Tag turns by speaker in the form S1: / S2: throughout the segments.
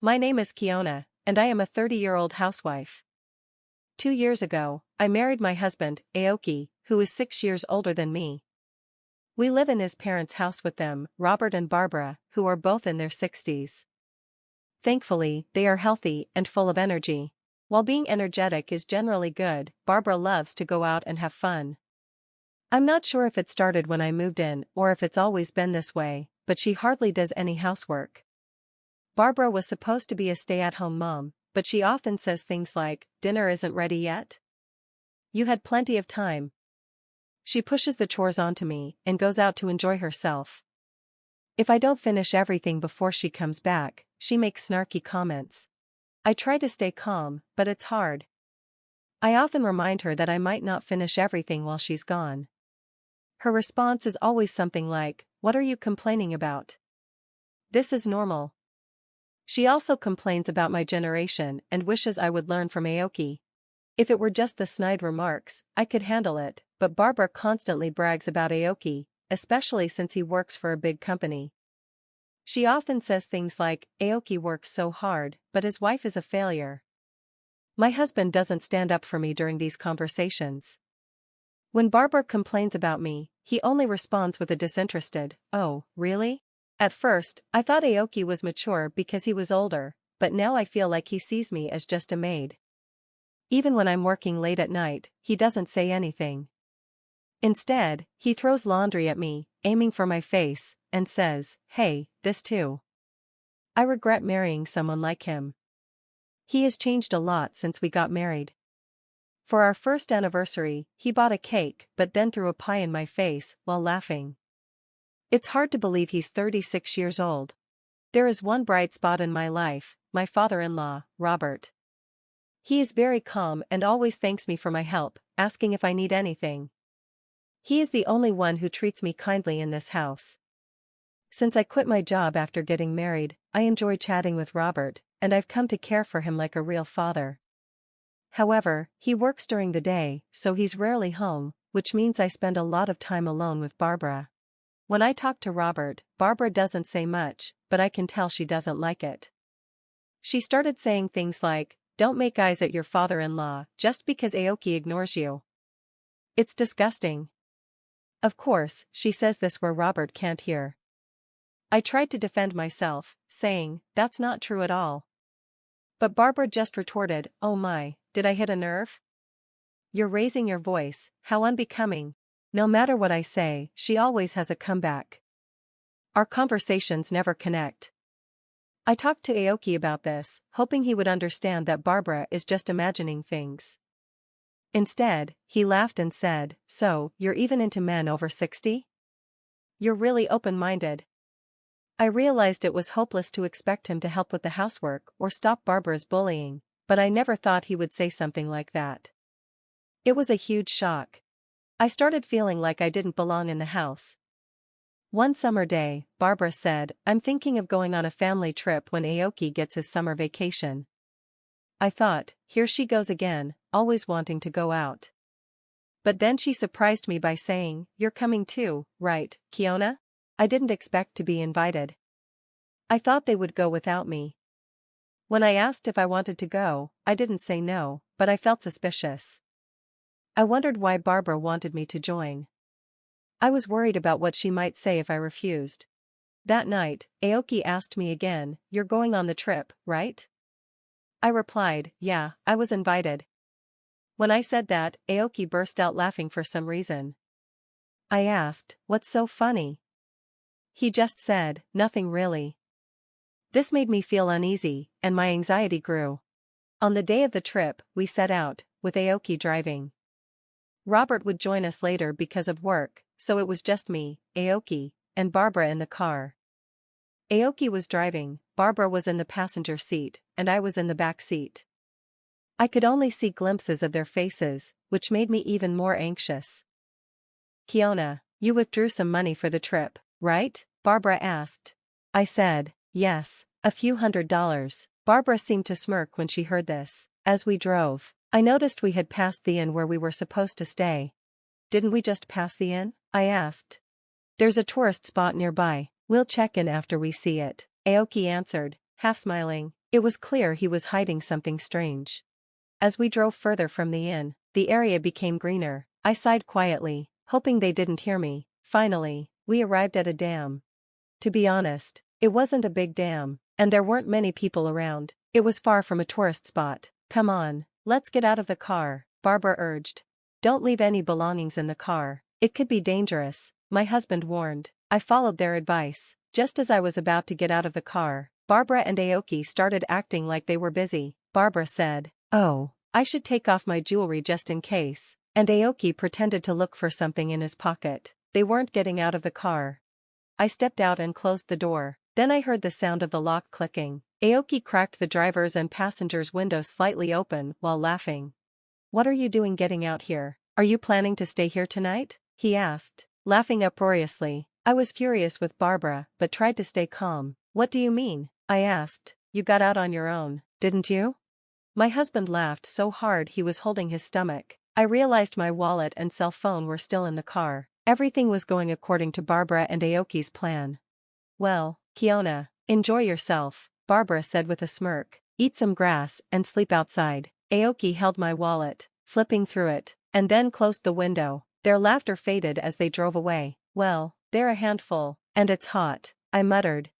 S1: My name is Keona, and I am a 30-year-old housewife. 2 years ago, I married my husband, Aoki, who is 6 years older than me. We live in his parents' house with them, Robert and Barbara, who are both in their 60s. Thankfully, they are healthy and full of energy. While being energetic is generally good, Barbara loves to go out and have fun. I'm not sure if it started when I moved in or if it's always been this way, but she hardly does any housework. Barbara was supposed to be a stay-at-home mom, but she often says things like, "Dinner isn't ready yet? You had plenty of time." She pushes the chores onto me and goes out to enjoy herself. If I don't finish everything before she comes back, she makes snarky comments. I try to stay calm, but it's hard. I often remind her that I might not finish everything while she's gone. Her response is always something like, "What are you complaining about? This is normal." She also complains about my generation and wishes I would learn from Aoki. If it were just the snide remarks, I could handle it, but Barbara constantly brags about Aoki, especially since he works for a big company. She often says things like, "Aoki works so hard, but his wife is a failure." My husband doesn't stand up for me during these conversations. When Barbara complains about me, he only responds with a disinterested, "Oh, really?" At first, I thought Aoki was mature because he was older, but now I feel like he sees me as just a maid. Even when I'm working late at night, he doesn't say anything. Instead, he throws laundry at me, aiming for my face, and says, "Hey, this too." I regret marrying someone like him. He has changed a lot since we got married. For our first anniversary, he bought a cake but then threw a pie in my face while laughing. It's hard to believe he's 36 years old. There is one bright spot in my life, my father-in-law, Robert. He is very calm and always thanks me for my help, asking if I need anything. He is the only one who treats me kindly in this house. Since I quit my job after getting married, I enjoy chatting with Robert, and I've come to care for him like a real father. However, he works during the day, so he's rarely home, which means I spend a lot of time alone with Barbara. When I talk to Robert, Barbara doesn't say much, but I can tell she doesn't like it. She started saying things like, "Don't make eyes at your father-in-law just because Aoki ignores you." It's disgusting. Of course, she says this where Robert can't hear. I tried to defend myself, saying, "That's not true at all." But Barbara just retorted, "Oh my, did I hit a nerve? You're raising your voice, how unbecoming." No matter what I say, she always has a comeback. Our conversations never connect. I talked to Aoki about this, hoping he would understand that Barbara is just imagining things. Instead, he laughed and said, "So, you're even into men over 60? You're really open-minded." I realized it was hopeless to expect him to help with the housework or stop Barbara's bullying, but I never thought he would say something like that. It was a huge shock. I started feeling like I didn't belong in the house. One summer day, Barbara said, "I'm thinking of going on a family trip when Aoki gets his summer vacation." I thought, here she goes again, always wanting to go out. But then she surprised me by saying, "You're coming too, right, Keona?" I didn't expect to be invited. I thought they would go without me. When I asked if I wanted to go, I didn't say no, but I felt suspicious. I wondered why Barbara wanted me to join. I was worried about what she might say if I refused. That night, Aoki asked me again, "You're going on the trip, right?" I replied, "Yeah, I was invited." When I said that, Aoki burst out laughing for some reason. I asked, "What's so funny?" He just said, "Nothing really." This made me feel uneasy, and my anxiety grew. On the day of the trip, we set out, with Aoki driving. Robert would join us later because of work, so it was just me, Aoki, and Barbara in the car. Aoki was driving, Barbara was in the passenger seat, and I was in the back seat. I could only see glimpses of their faces, which made me even more anxious. "Keona, you withdrew some money for the trip, right?" Barbara asked. I said, "Yes, a few $100s. Barbara seemed to smirk when she heard this. As we drove, I noticed we had passed the inn where we were supposed to stay. "Didn't we just pass the inn?" I asked. "There's a tourist spot nearby. We'll check in after we see it," Aoki answered, half smiling. It was clear he was hiding something strange. As we drove further from the inn, the area became greener. I sighed quietly, hoping they didn't hear me. Finally, we arrived at a dam. To be honest, it wasn't a big dam, and there weren't many people around. It was far from a tourist spot. "Come on, let's get out of the car," Barbara urged. "Don't leave any belongings in the car. It could be dangerous," my husband warned. I followed their advice. Just as I was about to get out of the car, Barbara and Aoki started acting like they were busy. Barbara said, "Oh, I should take off my jewelry just in case," and Aoki pretended to look for something in his pocket. They weren't getting out of the car. I stepped out and closed the door. Then I heard the sound of the lock clicking. Aoki cracked the driver's and passenger's windows slightly open while laughing. "What are you doing getting out here? Are you planning to stay here tonight?" he asked, laughing uproariously. I was furious with Barbara but tried to stay calm. "What do you mean?" I asked. "You got out on your own, didn't you?" My husband laughed so hard he was holding his stomach. I realized my wallet and cell phone were still in the car. Everything was going according to Barbara and Aoki's plan. "Well, Keona, enjoy yourself," Barbara said with a smirk. "Eat some grass and sleep outside." Aoki held my wallet, flipping through it, and then closed the window. Their laughter faded as they drove away. "Well, they're a handful, and it's hot," I muttered.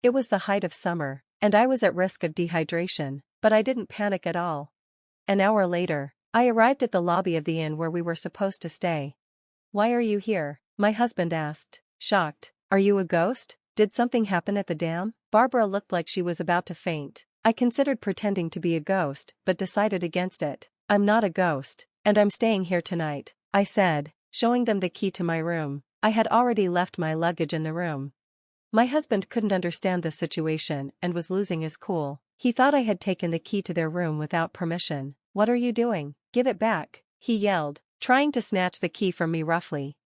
S1: It was the height of summer, and I was at risk of dehydration, but I didn't panic at all. An hour later, I arrived at the lobby of the inn where we were supposed to stay. "Why are you here?" my husband asked, shocked. "Are you a ghost? Did something happen at the dam?" Barbara looked like she was about to faint. I considered pretending to be a ghost but decided against it. "I'm not a ghost, and I'm staying here tonight," I said, showing them the key to my room. I had already left my luggage in the room. My husband couldn't understand the situation and was losing his cool. He thought I had taken the key to their room without permission. "What are you doing? Give it back," he yelled, trying to snatch the key from me roughly.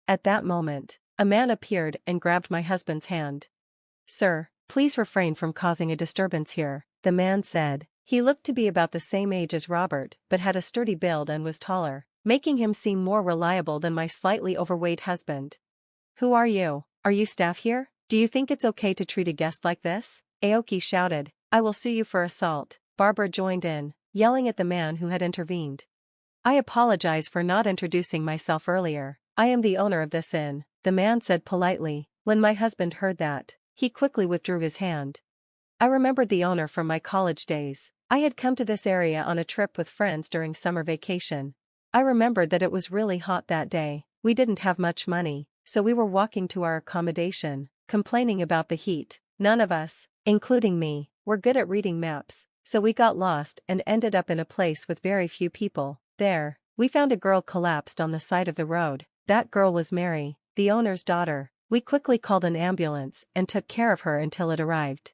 S1: At that moment, a man appeared and grabbed my husband's hand. "Sir, please refrain from causing a disturbance here," the man said. He looked to be about the same age as Robert but had a sturdy build and was taller, making him seem more reliable than my slightly overweight husband. "Who are you? Are you staff here? Do you think it's okay to treat a guest like this?" Aoki shouted. "I will sue you for assault." Barbara joined in, yelling at the man who had intervened. "I apologize for not introducing myself earlier. I am the owner of this inn," the man said politely. When my husband heard that, he quickly withdrew his hand. I remembered the owner from my college days. I had come to this area on a trip with friends during summer vacation. I remembered that it was really hot that day. We didn't have much money, so we were walking to our accommodation, complaining about the heat. None of us, including me, were good at reading maps, so we got lost and ended up in a place with very few people. There, we found a girl collapsed on the side of the road. That girl was Mary, the owner's daughter. We quickly called an ambulance and took care of her until it arrived.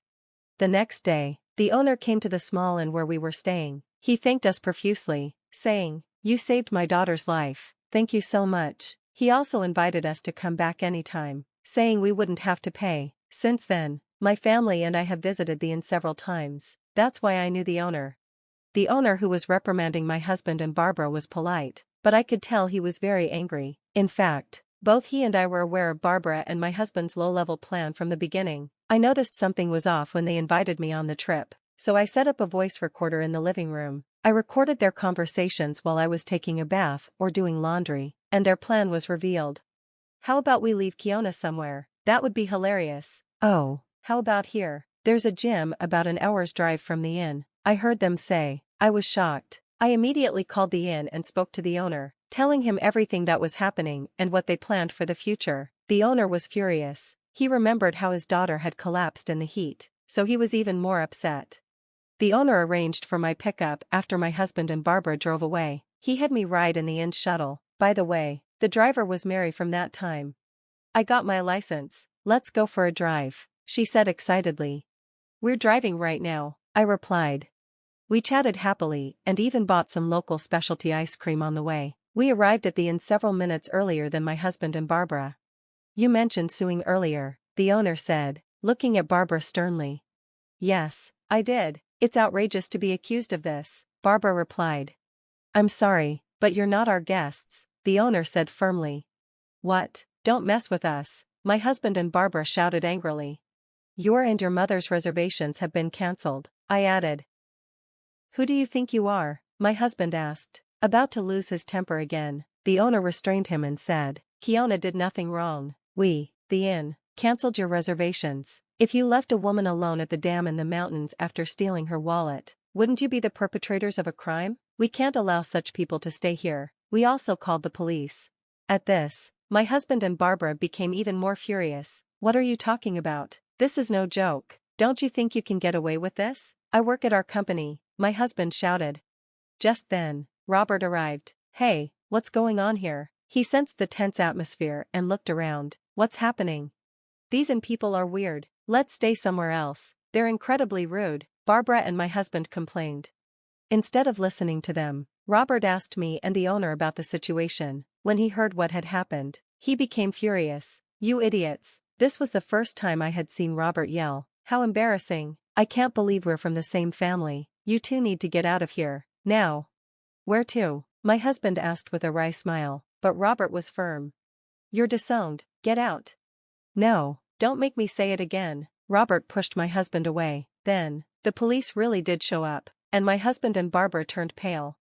S1: The next day, the owner came to the small inn where we were staying. He thanked us profusely, saying, "You saved my daughter's life. Thank you so much." He also invited us to come back anytime, saying we wouldn't have to pay. Since then, my family and I have visited the inn several times. That's why I knew the owner. The owner who was reprimanding my husband and Barbara was polite, but I could tell he was very angry. In fact, both he and I were aware of Barbara and my husband's low-level plan from the beginning. I noticed something was off when they invited me on the trip, so I set up a voice recorder in the living room. I recorded their conversations while I was taking a bath or doing laundry, and their plan was revealed. "How about we leave Keona somewhere? That would be hilarious." "Oh, how about here? There's a gym about an hour's drive from the inn," I heard them say. I was shocked. I immediately called the inn and spoke to the owner, telling him everything that was happening and what they planned for the future. The owner was furious. He remembered how his daughter had collapsed in the heat, so he was even more upset. The owner arranged for my pickup after my husband and Barbara drove away. He had me ride in the inn's shuttle. By the way, the driver was Mary from that time. "I got my license. Let's go for a drive," she said excitedly. "We're driving right now," I replied. We chatted happily and even bought some local specialty ice cream on the way. We arrived at the inn several minutes earlier than my husband and Barbara. "You mentioned suing earlier," the owner said, looking at Barbara sternly. "Yes, I did. It's outrageous to be accused of this," Barbara replied. "I'm sorry, but you're not our guests," the owner said firmly. "What? Don't mess with us," my husband and Barbara shouted angrily. "Your and your mother's reservations have been cancelled." I added. Who do you think you are? My husband asked. About to lose his temper again, the owner restrained him and said, Keona did nothing wrong. We, the inn, cancelled your reservations. If you left a woman alone at the dam in the mountains after stealing her wallet, wouldn't you be the perpetrators of a crime? We can't allow such people to stay here. We also called the police. At this, my husband and Barbara became even more furious. What are you talking about? This is no joke. Don't you think you can get away with this? I work at our company, my husband shouted. Just then, Robert arrived. Hey, what's going on here? He sensed the tense atmosphere and looked around. What's happening? These inn people are weird. Let's stay somewhere else. They're incredibly rude, Barbara and my husband complained. Instead of listening to them, Robert asked me and the owner about the situation. When he heard what had happened, he became furious. You idiots. This was the first time I had seen Robert yell. How embarrassing. I can't believe we're from the same family. You two need to get out of here, now. Where to? My husband asked with a wry smile, but Robert was firm. You're disowned. Get out. No, don't make me say it again. Robert pushed my husband away. Then, the police really did show up, and my husband and Barbara turned pale.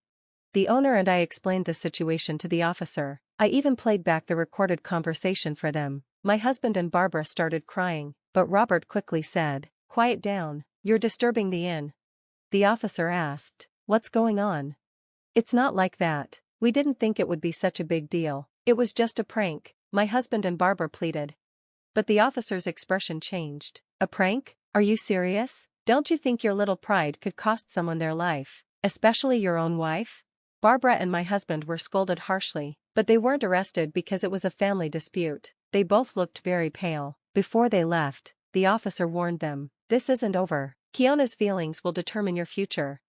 S1: The owner and I explained the situation to the officer. I even played back the recorded conversation for them. My husband and Barbara started crying, but Robert quickly said, Quiet down, you're disturbing the inn. The officer asked, What's going on? It's not like that. We didn't think it would be such a big deal. It was just a prank, my husband and Barbara pleaded. But the officer's expression changed. A prank? Are you serious? Don't you think your little pride could cost someone their life, especially your own wife? Barbara and my husband were scolded harshly, but they weren't arrested because it was a family dispute. They both looked very pale. Before they left, the officer warned them, This isn't over. Keona's feelings will determine your future.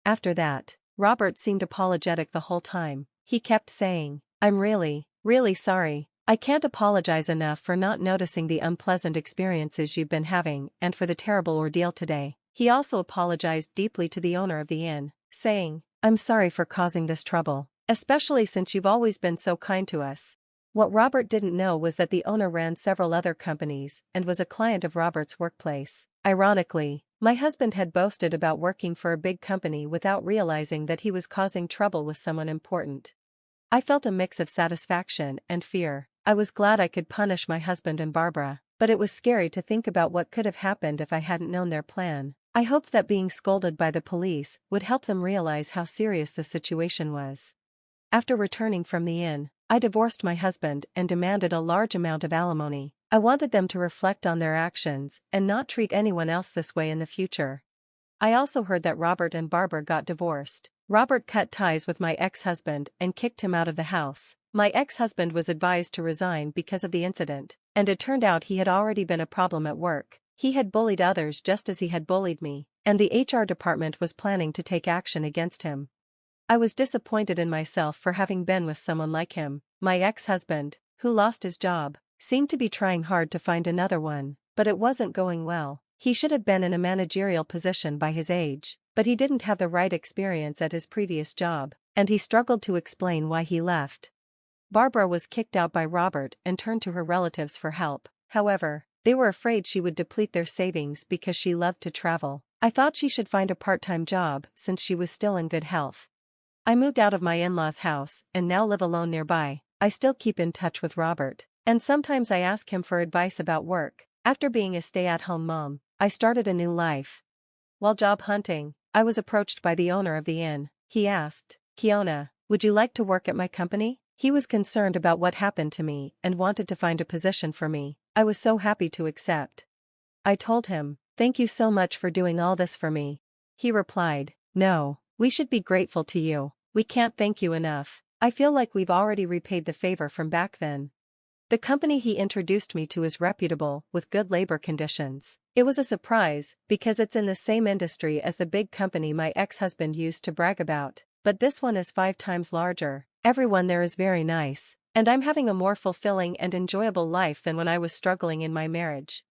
S1: After that, Robert seemed apologetic the whole time. He kept saying, I'm really, really sorry. I can't apologize enough for not noticing the unpleasant experiences you've been having and for the terrible ordeal today. He also apologized deeply to the owner of the inn, saying, I'm sorry for causing this trouble, especially since you've always been so kind to us. What Robert didn't know was that the owner ran several other companies and was a client of Robert's workplace. Ironically, my husband had boasted about working for a big company without realizing that he was causing trouble with someone important. I felt a mix of satisfaction and fear. I was glad I could punish my husband and Barbara, but it was scary to think about what could have happened if I hadn't known their plan. I hoped that being scolded by the police would help them realize how serious the situation was. After returning from the inn, I divorced my husband and demanded a large amount of alimony. I wanted them to reflect on their actions and not treat anyone else this way in the future. I also heard that Robert and Barbara got divorced. Robert cut ties with my ex-husband and kicked him out of the house. My ex-husband was advised to resign because of the incident, and it turned out he had already been a problem at work. He had bullied others just as he had bullied me, and the HR department was planning to take action against him. I was disappointed in myself for having been with someone like him. My ex-husband, who lost his job, seemed to be trying hard to find another one, but it wasn't going well. He should have been in a managerial position by his age, but he didn't have the right experience at his previous job, and he struggled to explain why he left. Barbara was kicked out by Robert and turned to her relatives for help. However, they were afraid she would deplete their savings because she loved to travel. I thought she should find a part-time job since she was still in good health. I moved out of my in-laws' house and now live alone nearby. I still keep in touch with Robert, and sometimes I ask him for advice about work. After being a stay-at-home mom, I started a new life. While job hunting, I was approached by the owner of the inn. He asked, Keona, would you like to work at my company? He was concerned about what happened to me and wanted to find a position for me. I was so happy to accept. I told him, thank you so much for doing all this for me. He replied, no, we should be grateful to you. We can't thank you enough. I feel like we've already repaid the favor from back then. The company he introduced me to is reputable, with good labor conditions. It was a surprise, because it's in the same industry as the big company my ex-husband used to brag about, but this one is 5 times larger. Everyone there is very nice, and I'm having a more fulfilling and enjoyable life than when I was struggling in my marriage.